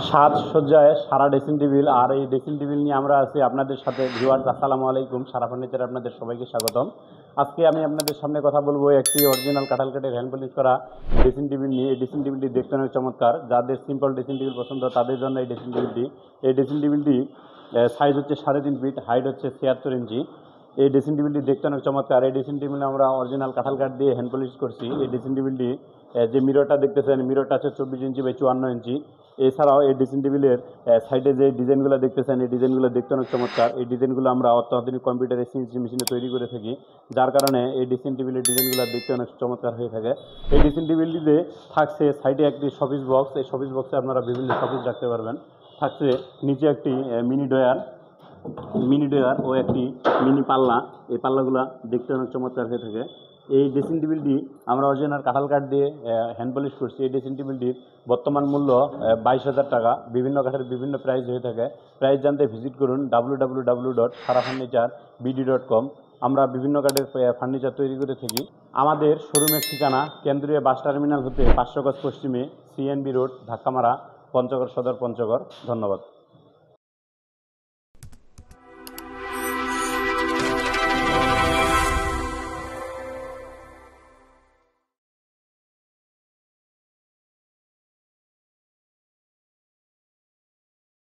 সাজসজ্জায় সারা dressing table. আর এই dressing table নিয়ে আমরা আছি আপনাদের সাথে। ভিউয়ার্স, আসসালামু আলাইকুম। সারা ফার্নিচারে আপনাদের সবাইকে স্বাগতম। আজকে আমি আপনাদের সামনে কথা বলবো একটি অরিজিনাল কাঁঠাল কাঠের হ্যান্ড পলিশ করা ড্রেসিং টেবিল নিয়ে। এই ড্রেসিং টেবিলটি দেখতে অনেক চমৎকার। যাদের সিম্পল ড্রেসিং টেবিল পছন্দ তাদের জন্য এই ড্রেসিং টেবিলটি। এই ড্রেসিং টেবিলটি সাইজ হচ্ছে 3.5 ফিট, হাইট হচ্ছে 76 ইঞ্চি। এই ড্রেসিং টেবিলটি দেখতে অনেক চমৎকার। এই ড্রেসিং টেবিলে আমরা অরিজিনাল কাঁঠাল কাঠ দিয়ে হ্যান্ড পলিশ করছি। এই ড্রেসিং টেবিলটি যে মিররটা দেখতেছেন, মিররটা আছে 24 ইঞ্চি বাই 54 ইঞ্চি। এছাড়াও এই ড্রেসিং টেবিলের সাইডে যে ডিজাইনগুলো দেখতেছেন, এই ডিজাইনগুলো দেখতে অনেক চমৎকার। এই ডিজাইনগুলো আমরা অত্যাধুনিক কম্পিউটারে সিএনসি মেশিনে তৈরি করে থাকি, যার কারণে এই ড্রেসিং টেবিলের ডিজাইনগুলো দেখতে অনেক চমৎকার হয়ে থাকে। এই ড্রেসিং টেবিলটিতে থাকছে সাইডে একটি শপিস বক্স। এই শপিস বক্সে আপনারা বিভিন্ন শপিস রাখতে পারবেন। থাকছে নিচে একটি মিনি ড্রয়ার ও একটি মিনি পাল্লা। এই পাল্লাগুলো দেখতে অনেক চমৎকার হয়ে থাকে। এই ড্রেসিং টেবিলটি আমরা অরিজিনাল কাঁঠাল কাঠ দিয়ে হ্যান্ড পলিশ করছি। এই ড্রেসিং টেবিলটির বর্তমান মূল্য 22,000 টাকা। বিভিন্ন কাঠের বিভিন্ন প্রাইস হয়ে থাকে। প্রাইস জানতে ভিজিট করুন www.sarafurniturebd.com। আমরা বিভিন্ন কাঠের ফার্নিচার তৈরি করে থাকি। আমাদের শোরুমের ঠিকানা কেন্দ্রীয় বাস টার্মিনাল হতে 500 গজ পশ্চিমে, সিএনবি রোড, ধাক্কামারা, পঞ্চগড় সদর, পঞ্চগড়। ধন্যবাদ।